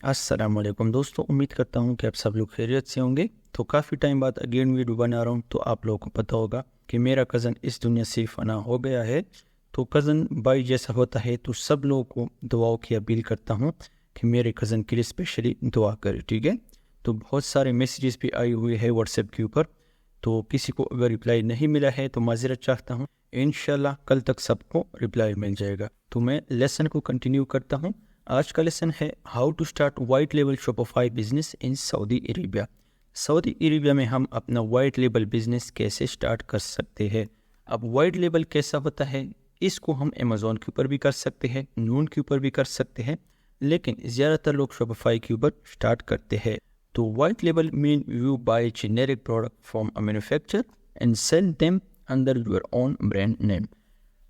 अस्सलाम वालेकुम दोस्तों, उम्मीद करता हूँ कि आप सब लोग खैरियत से होंगे। तो काफ़ी टाइम बाद अगेन वीडियो बना रहा हूँ। तो आप लोगों को पता होगा कि मेरा कज़न इस दुनिया से फना हो गया है। तो कज़न भाई जैसा होता है, तो सब लोगों को दुआओं की अपील करता हूँ कि मेरे कज़न के लिए स्पेशली दुआ करें, ठीक है। तो बहुत सारे मैसेजेस भी आए हुए हैं व्हाट्सएप के ऊपर, तो किसी को अगर रिप्लाई नहीं मिला है तो माजरत चाहता हूँ। इंशाल्लाह कल तक सबको रिप्लाई मिल जाएगा। तो मैं लेसन को कंटिन्यू करता हूँ। आज का लेसन है how to start white label Shopify business in Saudi Arabia. Saudi Arabia में हम अपना वाइट लेबल बिजनेस कैसे स्टार्ट कर सकते हैं। अब वाइट लेबल कैसा होता है, इसको हम अमेज़ॉन के ऊपर भी कर सकते हैं, नून के ऊपर भी कर सकते हैं, लेकिन ज़्यादातर लोग शॉपिफाई के ऊपर स्टार्ट करते हैं। तो white label mean you buy generic product from a manufacturer and sell them under your own brand name.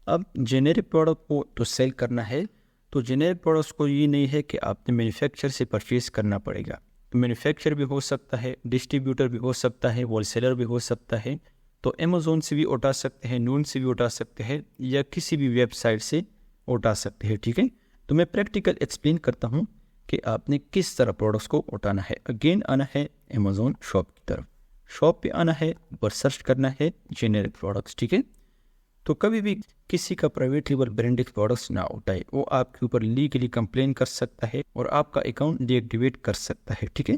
अब जेनेरिक प्रोडक्ट को तो सेल करना है, तो जेनेरिक प्रोडक्ट्स को ये नहीं है कि आपने मैन्युफैक्चर से परचेज़ करना पड़ेगा। तो मैन्युफैक्चर भी हो सकता है, डिस्ट्रीब्यूटर भी हो सकता है, होलसेलर भी हो सकता है। तो अमेज़ॉन से भी उठा सकते हैं, नून से भी उठा सकते हैं, या किसी भी वेबसाइट से उठा सकते हैं, ठीक है। तो मैं प्रैक्टिकल एक्सप्लेन करता हूँ कि आपने किस तरह प्रोडक्ट्स को उठाना है। अगेन आना है अमेज़ॉन शॉप की तरफ, शॉप पे आना है, ऊपर सर्च करना है जेनेरिक प्रोडक्ट्स, ठीक है। तो कभी भी किसी का प्राइवेट लेबल ब्रांडेड प्रोडक्ट्स ना उठाए, वो आपके ऊपर लीगली कंप्लेन कर सकता है और आपका अकाउंट डीएक्टिवेट कर सकता है, ठीक है।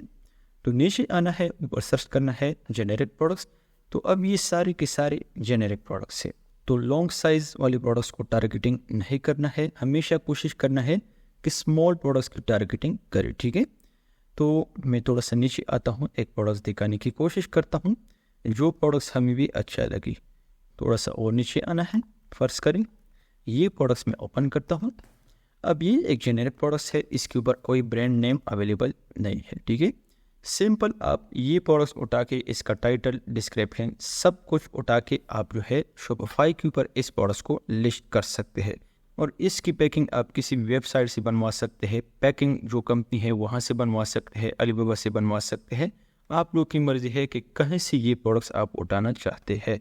तो नीचे आना है, ऊपर सर्च करना है जेनेरिक प्रोडक्ट्स। तो अब ये सारे के सारे जेनेरिक प्रोडक्ट्स है। तो लॉन्ग साइज वाले प्रोडक्ट्स को टारगेटिंग नहीं करना है, हमेशा कोशिश करना है कि स्मॉल प्रोडक्ट्स की टारगेटिंग करें, ठीक है। तो मैं थोड़ा सा नीचे आता हूँ, एक प्रोडक्ट्स दिखाने की कोशिश करता हूँ जो प्रोडक्ट्स हमें भी अच्छा लगी। थोड़ा सा और नीचे आना है, फर्ज करें ये प्रोडक्ट्स मैं ओपन करता हूँ। अब ये एक जेनेरिक प्रोडक्ट्स है, इसके ऊपर कोई ब्रांड नेम अवेलेबल नहीं है, ठीक है। सिंपल आप ये प्रोडक्ट्स उठा के इसका टाइटल, डिस्क्रिप्शन सब कुछ उठा के आप जो है शॉपिफाई के ऊपर इस प्रोडक्ट्स को लिस्ट कर सकते हैं। और इसकी पैकिंग आप किसी भी वेबसाइट से बनवा सकते हैं, पैकिंग जो कंपनी है वहाँ से बनवा सकते हैं, अलीबाबा से बनवा सकते हैं। आप लोग की मर्जी है कि कहीं से ये प्रोडक्ट्स आप उठाना चाहते हैं।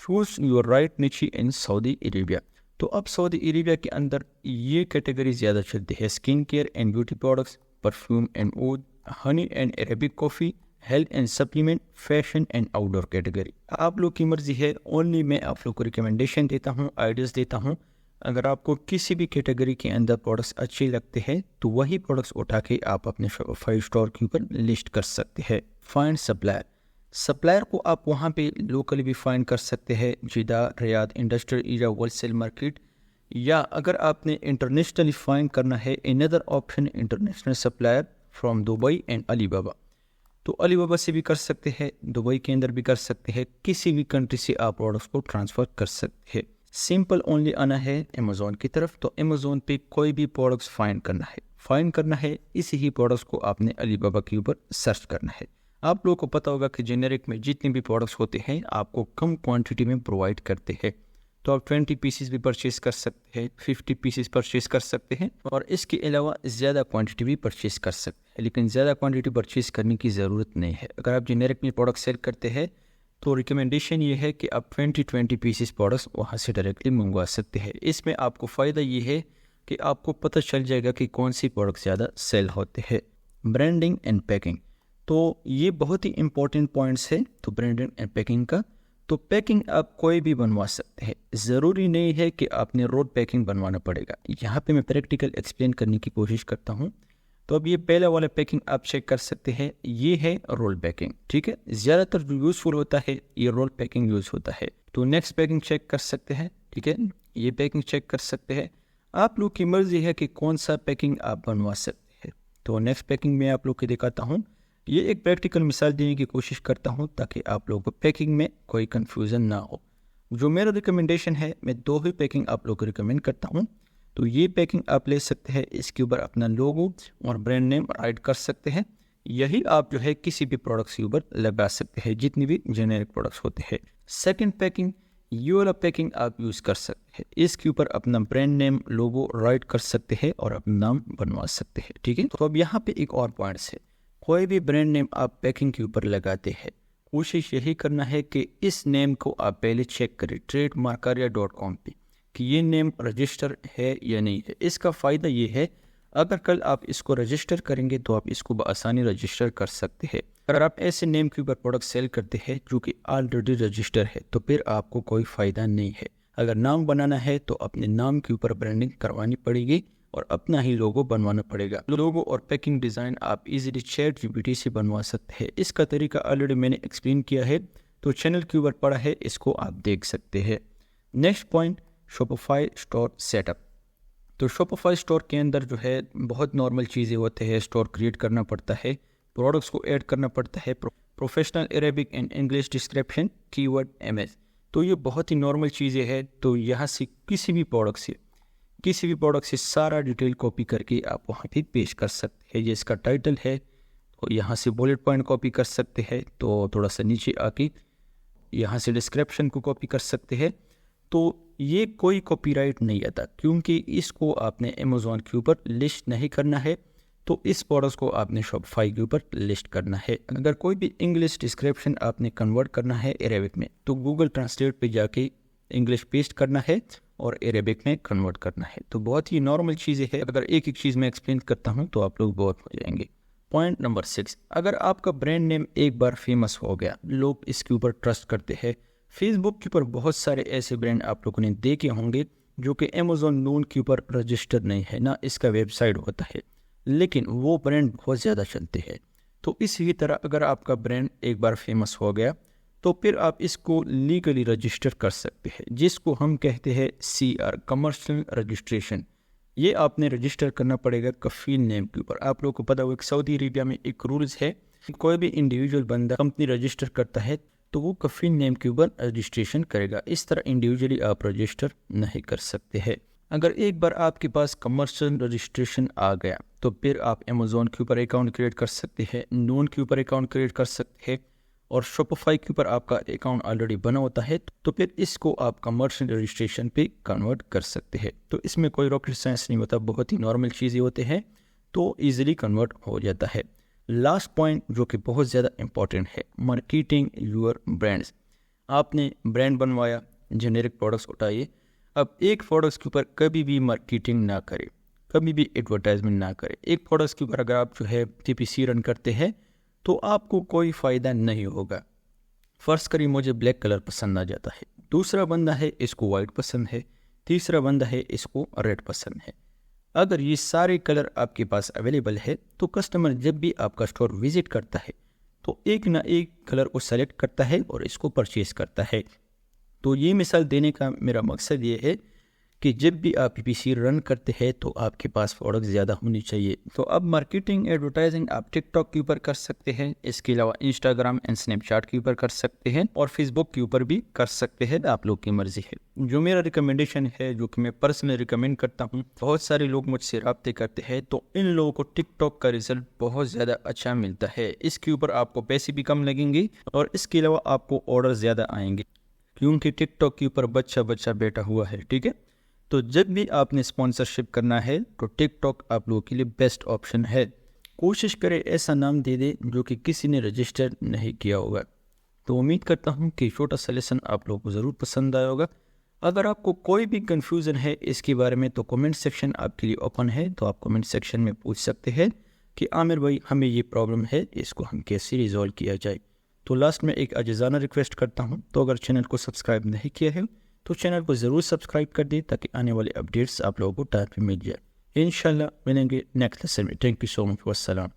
Choose your right niche in Saudi Arabia. तो अब सऊदी अरेबिया के अंदर ये कैटेगरी ज़्यादा चलती है, skin care and beauty products, perfume and ऊद, honey and Arabic coffee, health and supplement, fashion and outdoor category. आप लोग की मर्जी है, ओनली मैं आप लोग को रिकमेंडेशन देता हूँ, आइडियाज़ देता हूँ। अगर आपको किसी भी कैटेगरी के अंदर प्रोडक्ट्स अच्छे लगते हैं तो वही प्रोडक्ट्स उठा के आप अपने शॉपिफाई स्टोर के ऊपर लिस्ट कर सकते हैं। फाइंड सप्लायर, सप्लायर को आप वहाँ पे लोकली भी फाइंड कर सकते हैं, जिदा, Riyadh, industrial area, wholesale market, या अगर आपने इंटरनेशनली फाइंड करना है, another option international supplier from Dubai and Alibaba. तो अलीबाबा से भी कर सकते हैं, दुबई के अंदर भी कर सकते हैं, किसी भी कंट्री से आप प्रोडक्ट्स को ट्रांसफ़र कर सकते हैं। सिंपल ओनली आना है अमेज़ॉन की तरफ। तो अमेज़ॉन पे कोई भी प्रोडक्ट्स फाइंड करना है, इसी ही प्रोडक्ट्स को आपने अलीबाबा के ऊपर सर्च करना है। आप लोगों को पता होगा कि जेनेरिक में जितने भी प्रोडक्ट्स होते हैं आपको कम क्वांटिटी में प्रोवाइड करते हैं। तो आप 20 पीसेस भी परचेज़ कर सकते हैं, 50 पीसेस परचेज़ कर सकते हैं, और इसके अलावा ज़्यादा क्वांटिटी भी परचेज़ कर सकते हैं। लेकिन ज़्यादा क्वांटिटी परचेज़ करने की ज़रूरत नहीं है। अगर आप जेनेरिक में प्रोडक्ट सेल करते हैं तो रिकमेंडेशन ये है कि आप 20 पीसेस प्रोडक्ट्स वहाँ से डायरेक्टली मंगवा सकते हैं। इसमें आपको फ़ायदा ये है कि आपको पता चल जाएगा कि कौन सी प्रोडक्ट ज़्यादा सेल होते हैं। ब्रांडिंग एंड पैकिंग, तो ये बहुत ही इंपॉर्टेंट पॉइंट्स है। तो ब्रांडिंग एंड पैकिंग का, तो पैकिंग आप कोई भी बनवा सकते हैं, ज़रूरी नहीं है कि आपने रोड पैकिंग बनवाना पड़ेगा। यहाँ पे मैं प्रैक्टिकल एक्सप्लेन करने की कोशिश करता हूँ। तो अब ये पहला वाला पैकिंग आप चेक कर सकते हैं, ये है रोल पैकिंग, ठीक है। ज़्यादातर जो यूज़फुल होता है ये रोल पैकिंग यूज़ होता है। तो नेक्स्ट पैकिंग चेक कर सकते हैं, ठीक है, ये पैकिंग चेक कर सकते हैं। आप लोग की मर्जी है कि कौन सा पैकिंग आप बनवा सकते हैं। तो नेक्स्ट पैकिंग में आप लोग को दिखाता हूँ। ये एक प्रैक्टिकल मिसाल देने की कोशिश करता हूँ ताकि आप लोगों को पैकिंग में कोई कन्फ्यूज़न ना हो। जो मेरा रिकमेंडेशन है, मैं दो ही पैकिंग आप लोग को रिकमेंड करता हूँ। तो ये पैकिंग आप ले सकते हैं, इसके ऊपर अपना लोगो और ब्रांड नेम राइट कर सकते हैं। यही आप जो है किसी भी प्रोडक्ट्स के ऊपर लगा सकते हैं, जितनी भी जेनेरिक प्रोडक्ट्स होते हैं। सेकंड पैकिंग, ये वाला पैकिंग आप यूज़ कर सकते हैं, इसके ऊपर अपना ब्रांड नेम, लोगो राइट कर सकते हैं और अपना नाम बनवा सकते हैं, ठीक है। तो अब यहाँ पे एक और पॉइंट्स है, कोई भी ब्रांड नेम आप पैकिंग के ऊपर लगाते हैं, कोशिश यही करना है कि इस नेम को आप पहले चेक करें trademarkaria.com पे कि ये नेम रजिस्टर है या नहीं है। इसका फ़ायदा ये है, اگر کل آپ اس کو رجسٹر کریں گے تو آپ اس کو بآسانی رجسٹر کر سکتے ہیں۔ اگر آپ ایسے نیم کے اوپر پروڈکٹ سیل کرتے ہیں جو کہ آلریڈی رجسٹر ہے تو پھر آپ کو کوئی فائدہ نہیں ہے۔ اگر نام بنانا ہے تو اپنے نام کے اوپر برانڈنگ کروانی پڑے گی اور اپنا ہی لوگو بنوانا پڑے گا۔ لوگو اور پیکنگ ڈیزائن آپ easily ChatGPT سے بنوا سکتے ہیں۔ اس کا طریقہ آلریڈی میں نے ایکسپلین کیا ہے، تو چینل کے اوپر پڑا ہے، اس کو آپ دیکھ سکتے ہیں۔ Next point, Shopify store set up. تو شاپیفائی اسٹور کے اندر جو ہے بہت نارمل چیزیں ہوتے ہیں۔ اسٹور کریٹ کرنا پڑتا ہے، پروڈکٹس کو ایڈ کرنا پڑتا ہے، professional Arabic and English description, کی ورڈ امیج، تو یہ بہت ہی نارمل چیزیں ہیں۔ تو یہاں سے کسی بھی پروڈکٹ سے سارا ڈیٹیل کاپی کر کے آپ وہاں پہ پیش کر سکتے ہیں۔ یہ اس کا ٹائٹل ہے، تو یہاں سے بولٹ پوائنٹ کاپی کر سکتے ہیں، تو تھوڑا سا نیچے آ کے یہاں سے ڈسکرپشن کو کاپی کر سکتے ہیں۔ تو یہ کوئی کاپی رائٹ نہیں آتا، کیونکہ اس کو آپ نے امیزون کے اوپر لسٹ نہیں کرنا ہے، تو اس پروڈکٹ کو آپ نے شاپیفائی کے اوپر لسٹ کرنا ہے۔ اگر کوئی بھی انگلش ڈسکرپشن آپ نے کنورٹ کرنا ہے عربک میں، تو گوگل ٹرانسلیٹ پہ جا کے انگلش پیسٹ کرنا ہے اور عربک میں کنورٹ کرنا ہے۔ تو بہت ہی نارمل چیزیں ہے، اگر ایک چیز میں ایکسپلین کرتا ہوں تو آپ لوگ بہت ہو جائیں گے۔ پوائنٹ نمبر 6، اگر آپ کا برانڈ نیم ایک بار فیمس ہو گیا، لوگ اس کے اوپر ٹرسٹ کرتے ہیں۔ فیس بک کے اوپر بہت سارے ایسے برانڈ آپ لوگوں نے دیکھے ہوں گے جو کہ امیزون نون کے اوپر رجسٹر نہیں ہے، نہ اس کا ویب سائٹ ہوتا ہے، لیکن وہ برانڈ بہت زیادہ چلتے ہیں۔ تو اسی طرح اگر آپ کا برانڈ ایک بار فیمس ہو گیا تو پھر آپ اس کو لیگلی رجسٹر کر سکتے ہیں، جس کو ہم کہتے ہیں CR، کمرشل رجسٹریشن۔ یہ آپ نے رجسٹر کرنا پڑے گا کفیل نیم کے اوپر۔ آپ لوگوں کو پتا ہو کہ سعودی عربیہ میں ایک رولز ہے، کوئی بھی انڈیویجول بندہ کمپنی رجسٹر کرتا ہے تو وہ کفیل نیم کے اوپر رجسٹریشن کرے گا، اس طرح انڈیویجولی آپ رجسٹر نہیں کر سکتے ہیں۔ اگر ایک بار آپ کے پاس کمرشل رجسٹریشن آ گیا تو پھر آپ امیزون کے اوپر اکاؤنٹ کریٹ کر سکتے ہیں، نون کے اوپر اکاؤنٹ کریٹ کر سکتے ہیں، اور شاپیفائی کے اوپر آپ کا اکاؤنٹ آلریڈی بنا ہوتا ہے تو پھر اس کو آپ کمرشل رجسٹریشن پہ کنورٹ کر سکتے ہیں۔ تو اس میں کوئی راکٹ سائنس نہیں ہوتا، بہت ہی نارمل چیزیں ہوتے ہیں، تو ایزیلی کنورٹ ہو جاتا ہے۔ لاسٹ پوائنٹ جو کہ بہت زیادہ امپورٹنٹ ہے، مارکیٹنگ یور برانڈس۔ آپ نے برانڈ بنوایا، جنیرک پروڈکٹس اٹھائیے، اب ایک پروڈکٹس کے اوپر کبھی بھی مارکیٹنگ نہ کرے، کبھی بھی ایڈورٹائزمنٹ نہ کرے۔ ایک پروڈکٹس کے اوپر اگر آپ جو ہے TPC رن کرتے ہیں تو آپ کو کوئی فائدہ نہیں ہوگا۔ فرض کریے مجھے بلیک کلر پسند آ جاتا ہے، دوسرا بندہ ہے اس کو وائٹ پسند ہے، تیسرا بندہ ہے اس کو ریڈ پسند ہے۔ اگر یہ سارے کلر آپ کے پاس اویلیبل ہے تو کسٹمر جب بھی آپ کا اسٹور وزٹ کرتا ہے تو ایک نہ ایک کلر کو سلیکٹ کرتا ہے اور اس کو پرچیز کرتا ہے۔ تو یہ مثال دینے کا میرا مقصد یہ ہے کہ جب بھی آپ PPC رن کرتے ہیں تو آپ کے پاس پروڈکٹ زیادہ ہونی چاہیے۔ تو اب مارکیٹنگ ایڈورٹائزنگ آپ ٹک ٹاک کے اوپر کر سکتے ہیں، اس کے علاوہ انسٹاگرام اینڈ اسنیپ چیٹ کے اوپر کر سکتے ہیں، اور فیس بک کے اوپر بھی کر سکتے ہیں، آپ لوگ کی مرضی ہے۔ جو میرا ریکمنڈیشن ہے، جو کہ میں پرسنلی ریکمینڈ کرتا ہوں، بہت سارے لوگ مجھ سے رابطے کرتے ہیں تو ان لوگوں کو ٹک ٹاک کا رزلٹ بہت زیادہ اچھا ملتا ہے۔ اس کے اوپر آپ کو پیسے بھی کم لگیں گے اور اس کے علاوہ آپ کو آرڈر زیادہ آئیں گے، کیونکہ ٹک ٹاک کے اوپر بچہ بیٹھا ہوا ہے، ٹھیک ہے۔ تو جب بھی آپ نے اسپانسرشپ کرنا ہے تو ٹک ٹاک آپ لوگوں کے لیے بیسٹ آپشن ہے۔ کوشش کرے ایسا نام دے دے جو کہ کسی نے رجسٹر نہیں کیا ہوگا۔ تو امید کرتا ہوں کہ چھوٹا سا لیسن آپ لوگوں کو ضرور پسند آیا ہوگا۔ اگر آپ کو کوئی بھی کنفیوژن ہے اس کے بارے میں تو کمنٹ سیکشن آپ کے لیے اوپن ہے، تو آپ کمنٹ سیکشن میں پوچھ سکتے ہیں کہ عامر بھائی ہمیں یہ پرابلم ہے، اس کو ہم کیسے ریزالو کیا جائے۔ تو لاسٹ میں ایک عاجزانہ ریکویسٹ کرتا ہوں، تو اگر چینل کو سبسکرائب نہیں کیا ہے تو چینل کو ضرور سبسکرائب کر دیں تاکہ آنے والے اپڈیٹس آپ لوگوں کو ٹائم پہ مل جائے۔ انشاءاللہ ملیں گے نیکسٹ لیسن میں۔ تھینک یو سو مچ، والسلام۔